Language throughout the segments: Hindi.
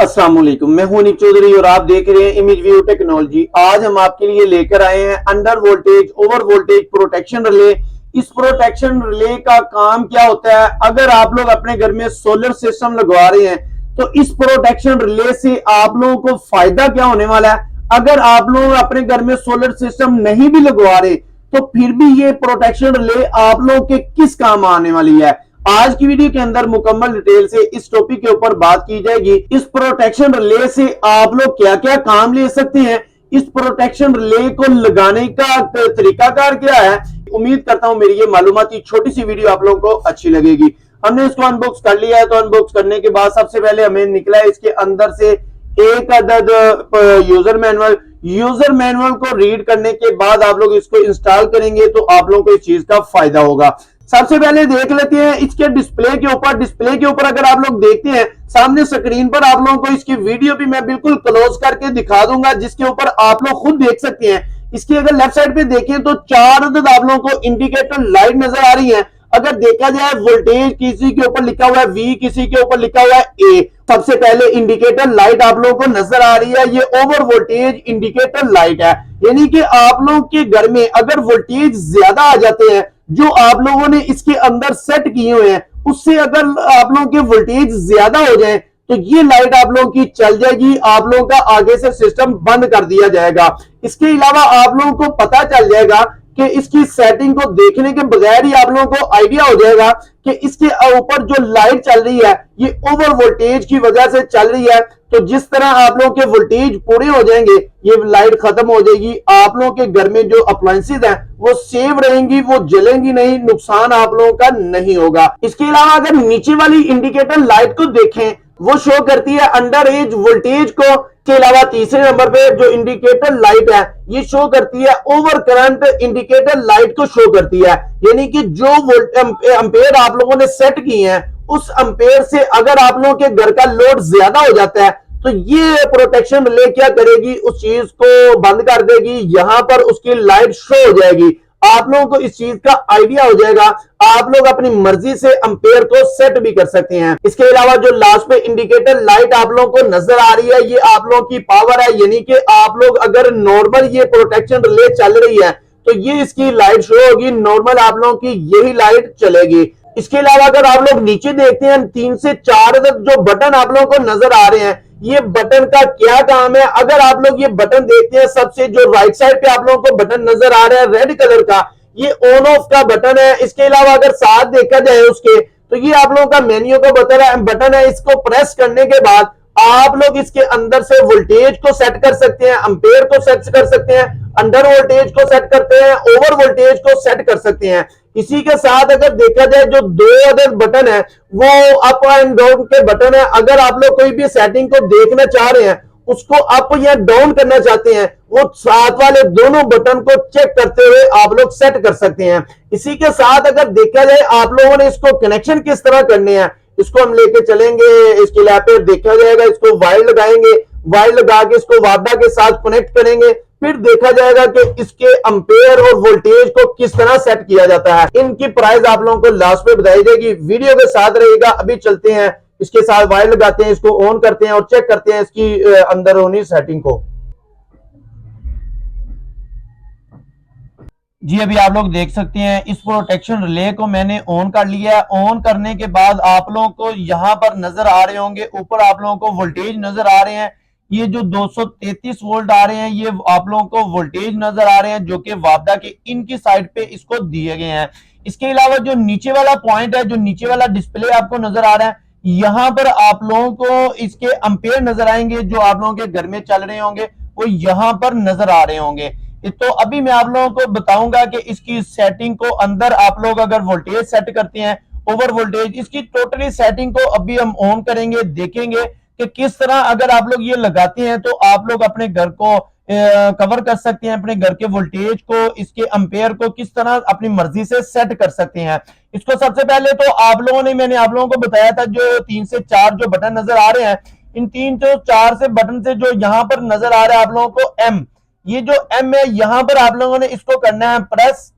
अस्सलाम वालेकुम, मैं हूं अनीक चौधरी और आप देख रहे हैं इमेज व्यू टेक्नोलॉजी। आज हम आपके लिए लेकर आए हैं under voltage over voltage protection relay. इस प्रोटेक्शन रिले का काम क्या होता है? अगर आप लोग अपने घर में सोलर सिस्टम लगवा रहे हैं तो इस प्रोटेक्शन रिले से आप लोगों को फायदा क्या होने वाला है। अगर आप लोग अपने घर में सोलर सिस्टम नहीं भी लगवा रहे तो फिर भी ये प्रोटेक्शन रिले आप लोग के किस काम आने वाली है। आज की वीडियो के अंदर मुकम्मल डिटेल से इस टॉपिक के ऊपर बात की जाएगी। इस प्रोटेक्शन रिले से आप लोग क्या क्या काम ले सकते हैं, इस प्रोटेक्शन रिले को लगाने का तरीकाकार क्या है। उम्मीद करता हूं मेरी ये मालूमाती छोटी सी वीडियो आप लोगों को अच्छी लगेगी। हमने इसको अनबॉक्स कर लिया है, तो अनबॉक्स करने के बाद सबसे पहले हमें निकला है इसके अंदर से एक अदद यूजर मैनुअल को रीड करने के बाद आप लोग इसको इंस्टॉल करेंगे तो आप लोगों को इस चीज का फायदा होगा। सबसे पहले देख लेते हैं इसके डिस्प्ले के ऊपर अगर आप लोग देखते हैं सामने स्क्रीन पर आप लोगों को इसकी वीडियो भी मैं बिल्कुल क्लोज करके दिखा दूंगा, जिसके ऊपर आप लोग खुद देख सकते हैं। इसकी अगर लेफ्ट साइड पे देखें तो 4 अदद आप लोगों को इंडिकेटर लाइट नजर आ रही है। अगर देखा जाए वोल्टेज किसी के ऊपर लिखा हुआ है V, किसी के ऊपर लिखा हुआ है A। सबसे पहले इंडिकेटर लाइट आप लोगों को नजर आ रही है, ये ओवर वोल्टेज इंडिकेटर लाइट है। यानी कि आप लोग के घर में अगर वोल्टेज ज्यादा आ जाते हैं जो आप लोगों ने इसके अंदर सेट किए हुए हैं, उससे अगर आप लोगों के वोल्टेज ज्यादा हो जाए तो ये लाइट आप लोगों की चल जाएगी, आप लोगों का आगे से सिस्टम बंद कर दिया जाएगा। इसके अलावा आप लोगों को पता चल जाएगा कि इसकी सेटिंग को देखने के बगैर ही आप लोगों को आइडिया हो जाएगा कि इसके ऊपर जो लाइट चल रही है ये ओवर वोल्टेज की वजह से चल रही है। तो जिस तरह आप लोगों के वोल्टेज पूरे हो जाएंगे ये लाइट खत्म हो जाएगी, आप लोगों के घर में जो अप्लायंसेज हैं वो सेव रहेंगी, वो जलेंगी नहीं, नुकसान आप लोगों का नहीं होगा। इसके अलावा अगर नीचे वाली इंडिकेटर लाइट को देखें वो शो करती है अंडर एज वोल्टेज को। के अलावा तीसरे नंबर पे जो इंडिकेटर लाइट है ये शो करती है ओवर करंट इंडिकेटर लाइट को शो करती है। यानी कि जो एम्पेयर आप लोगों ने सेट किए हैं उस एम्पेयर से अगर आप लोगों के घर का लोड ज्यादा हो जाता है तो ये प्रोटेक्शन रिले क्या करेगी, उस चीज को बंद कर देगी, यहां पर उसकी लाइट शो हो जाएगी। आप लोगों को इस चीज का आइडिया हो जाएगा, आप लोग अपनी मर्जी से एम्पेयर को सेट भी कर सकते हैं। इसके अलावा जो लास्ट पे इंडिकेटर लाइट आप लोगों को नजर आ रही है ये आप लोगों की पावर है। यानी कि आप लोग अगर नॉर्मल ये प्रोटेक्शन रिले चल रही है तो ये इसकी लाइट शो होगी, नॉर्मल आप लोगों की यही लाइट चलेगी। इसके अलावा अगर आप लोग नीचे देखते हैं 3 से 4 जो बटन आप लोगों को नजर आ रहे हैं, ये बटन का क्या काम है। अगर आप लोग ये बटन देखते हैं सबसे जो राइट साइड पे आप लोगों को बटन नजर आ रहा है रेड कलर का, ये ऑन ऑफ का बटन है। इसके अलावा अगर साथ देखा जाए उसके तो ये आप लोगों का मेन्यू का बटन है। इसको प्रेस करने के बाद आप लोग इसके अंदर से वोल्टेज को सेट कर सकते हैं, एम्पेयर को सेट कर सकते हैं, अंडर वोल्टेज को सेट करते हैं, ओवर वोल्टेज को सेट कर सकते हैं। इसी के साथ अगर देखा जाए जो 2 अदर बटन है वो अप एंड डाउन के बटन है। अगर आप लोग कोई भी सेटिंग को देखना चाह रहे हैं, उसको अप या डाउन करना चाहते हैं, वो साथ वाले दोनों बटन को चेक करते हुए आप लोग सेट कर सकते हैं। इसी के साथ अगर देखा जाए आप लोगों ने इसको कनेक्शन किस तरह करने हैं, इसको हम लेके चलेंगे। इसके लिए पे देखा जाएगा, इसको वायर लगाएंगे, वायर लगा के इसको वाडा के साथ कनेक्ट करेंगे, फिर देखा जाएगा कि इसके एम्पेयर और वोल्टेज को किस तरह सेट किया जाता है। इनकी प्राइस आप लोगों को लास्ट में बताई जाएगी, वीडियो के साथ रहेगा। अभी चलते हैं इसके साथ वायर लगाते हैं, इसको ऑन करते हैं और चेक करते हैं इसकी अंदर होनी सेटिंग को। जी अभी आप लोग देख सकते हैं इस प्रोटेक्शन रिले को मैंने ऑन कर लिया है। ऑन करने के बाद आप लोगों को यहां पर नजर आ रहे होंगे, ऊपर आप लोगों को वोल्टेज नजर आ रहे हैं। ये जो 233 वोल्ट आ रहे हैं ये आप लोगों को वोल्टेज नजर आ रहे हैं जो कि वापडा के इनकी साइड पे इसको दिए गए हैं। इसके अलावा जो नीचे वाला पॉइंट है, जो नीचे वाला डिस्प्ले आपको नजर आ रहा है, यहां पर आप लोगों को इसके एम्पेयर नजर आएंगे जो आप लोगों के घर में चल रहे होंगे वो यहां पर नजर आ रहे होंगे। तो अभी मैं आप लोगों को बताऊंगा कि इसकी सेटिंग को अंदर आप लोग अगर वोल्टेज सेट करते हैं ओवर वोल्टेज, इसकी टोटली सेटिंग को अभी हम ऑन करेंगे, देखेंगे कि किस तरह अगर आप लोग ये लगाते हैं तो आप लोग अपने घर को कवर कर सकते हैं, अपने घर के वोल्टेज को, इसके एम्पेयर को किस तरह अपनी मर्जी से सेट कर सकते हैं। इसको सबसे पहले तो आप लोगों ने, मैंने आप लोगों को बताया था जो 3 से 4 जो बटन नजर आ रहे हैं, इन 3 से 4 से बटन से जो यहां पर नजर आ रहा है आप लोगों को M, ये जो M है यहां पर आप लोगों ने इसको करना है प्रेस।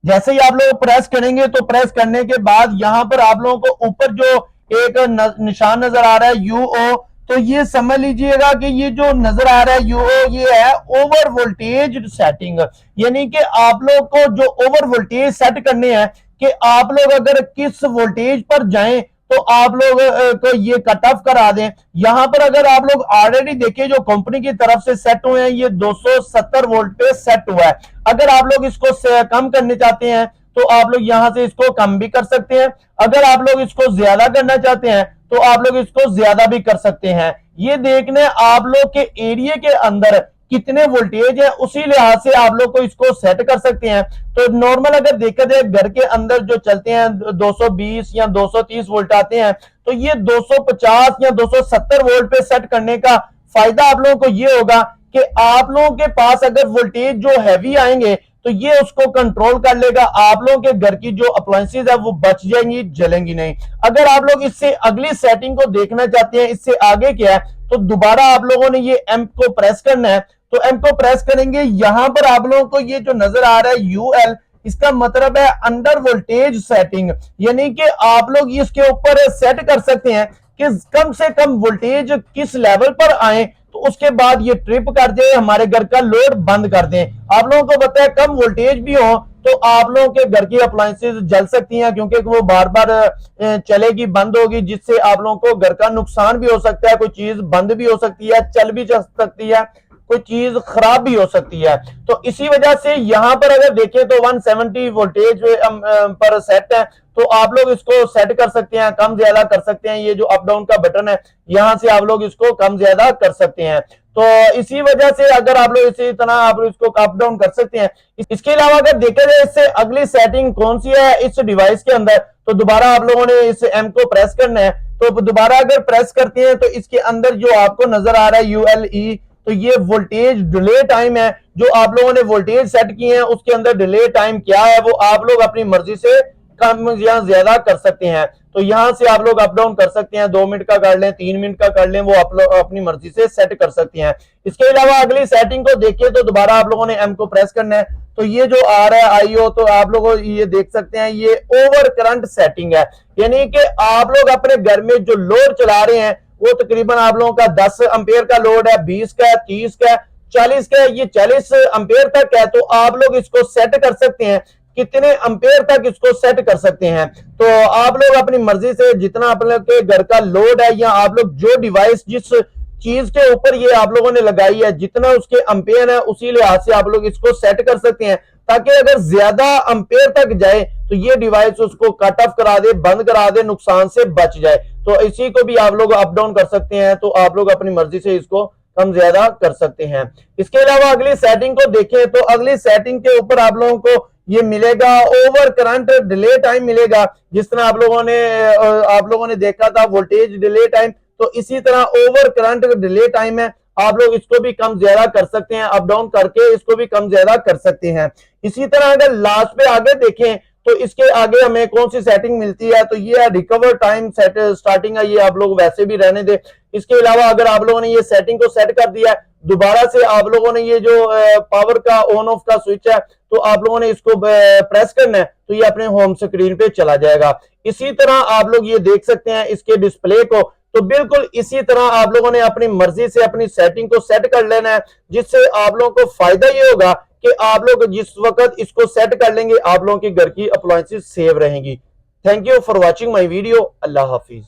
जैसे ही आप लोग प्रेस करेंगे तो प्रेस करने के बाद यहां पर आप लोगों को ऊपर जो एक निशान नजर आ रहा है UO, तो ये समझ लीजिएगा कि ये जो नजर आ रहा है ये है ओवर वोल्टेज सेटिंग, यानी कि आप लोग को जो ओवर वोल्टेज सेट करने हैं कि आप लोग अगर किस वोल्टेज पर जाएं तो आप लोग को ये कट ऑफ करा दें। यहां पर अगर आप लोग ऑलरेडी देखें जो कंपनी की तरफ से सेट हुए हैं ये 270 वोल्ट पे सेट हुआ है। अगर आप लोग इसको कम करने चाहते हैं तो आप लोग यहां से इसको कम भी कर सकते हैं, अगर आप लोग इसको ज्यादा करना चाहते हैं तो आप लोग इसको ज्यादा भी कर सकते हैं। ये देखने आप लोग के एरिया के अंदर कितने वोल्टेज है उसी लिहाज से आप लोग को इसको सेट कर सकते हैं। तो नॉर्मल अगर देखा जाए घर के अंदर जो चलते हैं 220 या 230 वोल्ट आते हैं, तो ये 250 या 270 वोल्ट पे सेट करने का फायदा आप लोगों को ये होगा कि आप लोगों के पास अगर वोल्टेज जो हैवी आएंगे तो ये उसको कंट्रोल कर लेगा, आप लोगों के घर की जो अप्लायंसेज है वो बच जाएंगी, जलेंगी नहीं। अगर आप लोग इससे अगली सेटिंग को देखना चाहते हैं इससे आगे क्या है, तो दोबारा आप लोगों ने ये एम को प्रेस करना है। तो एम को प्रेस करेंगे, यहां पर आप लोगों को ये जो नजर आ रहा है यूएल, इसका मतलब है अंडर वोल्टेज सेटिंग, यानी कि आप लोग इसके ऊपर सेट कर सकते हैं कि कम से कम वोल्टेज किस लेवल पर आए तो उसके बाद ये ट्रिप कर दे, हमारे घर का लोड बंद कर दें। आप लोगों को पता है कम वोल्टेज भी हो तो आप लोगों के घर की अप्लायंसेज जल सकती हैं, क्योंकि वो बार बार चलेगी, बंद होगी, जिससे आप लोगों को घर का नुकसान भी हो सकता है, कोई चीज बंद भी हो सकती है, चल भी जा सकती है, कोई चीज खराब भी हो सकती है। तो इसी वजह से यहां पर अगर देखें तो 170 वोल्टेज पर सेट है, तो आप लोग इसको सेट कर सकते हैं, कम ज्यादा कर सकते हैं। ये जो अप डाउन का बटन है यहां से आप लोग इसको कम ज्यादा कर सकते हैं। तो इसी वजह से अगर आप लोग इसी तरह आप लोग इसको अप डाउन कर सकते हैं। इसके अलावा अगर देखा जाए इससे अगली सेटिंग कौन सी है इस डिवाइस के अंदर, तो दोबारा आप लोगों ने इस एम को प्रेस करना है। तो दोबारा अगर प्रेस करते हैं तो इसके अंदर जो आपको नजर आ रहा है यूएलई, तो ये वोल्टेज डिले टाइम है, जो आप लोगों ने वोल्टेज सेट किए हैं उसके अंदर डिले टाइम क्या है वो आप लोग अपनी मर्जी से कम या ज्यादा कर सकते हैं। तो यहां से आप लोग अप डाउन कर सकते हैं, 2 मिनट का कर लें, 3 मिनट का कर लें, वो आप लोग अपनी मर्जी से सेट कर सकते हैं। इसके अलावा अगली सेटिंग को देखिए तो दोबारा आप लोगों ने एम को प्रेस करना है। तो ये जो आ रहा है आईओ, तो आप लोग ये देख सकते हैं ये ओवर करंट सेटिंग है, यानी कि आप लोग अपने घर में जो लोड चला रहे हैं वो तकरीबन आप लोगों का 10 एम्पेयर का लोड है, 20 का, 30 का, 40 का, ये 40 एम्पेयर तक है। तो आप लोग इसको सेट कर सकते हैं, कितने एम्पेयर तक इसको सेट कर सकते हैं। तो आप लोग अपनी मर्जी से जितना आप लोग के घर का लोड है या आप लोग जो डिवाइस जिस चीज के ऊपर ये आप लोगों ने लगाई है जितना उसके एम्पेयर है उसी लिहाज से आप लोग इसको सेट कर सकते हैं, ताकि अगर ज्यादा एम्पेयर तक जाए तो ये डिवाइस उसको कट ऑफ करा दे, बंद करा दे, नुकसान से बच जाए। तो इसी को भी आप लोग अप डाउन कर सकते हैं, तो आप लोग अपनी मर्जी से इसको कम ज्यादा कर सकते हैं। इसके अलावा अगली सेटिंग को देखें तो अगली सेटिंग के ऊपर आप लोगों को ये मिलेगा ओवर करंट डिले टाइम मिलेगा। जिस तरह आप लोगों ने देखा था वोल्टेज डिले टाइम, तो इसी तरह ओवर करंट डिले टाइम है, आप लोग इसको भी कम ज्यादा कर सकते हैं, अप डाउन करके इसको भी कम ज्यादा कर सकते हैं। इसी तरह अगर लास्ट पे आगे देखें तो इसके आगे हमें कौन सी सेटिंग मिलती है, तो ये है रिकवर टाइम सेट स्टार्टिंग है, ये आप लोग वैसे भी रहने दे। इसके अलावा अगर आप लोगों ने ये सेटिंग को सेट कर दिया है, दोबारा से आप लोगों ने ये जो पावर का ऑन ऑफ का स्विच है तो आप लोगों ने इसको प्रेस करना है, तो ये अपने होम स्क्रीन पे चला जाएगा। इसी तरह आप लोग ये देख सकते हैं इसके डिस्प्ले को, तो बिल्कुल इसी तरह आप लोगों ने अपनी मर्जी से अपनी सेटिंग को सेट कर लेना है, जिससे आप लोगों को फायदा ये होगा कि आप लोग जिस वक्त इसको सेट कर लेंगे आप लोगों के घर की अप्लायंसेस सेव रहेंगी। Thank you for watching my video. Allah Hafiz.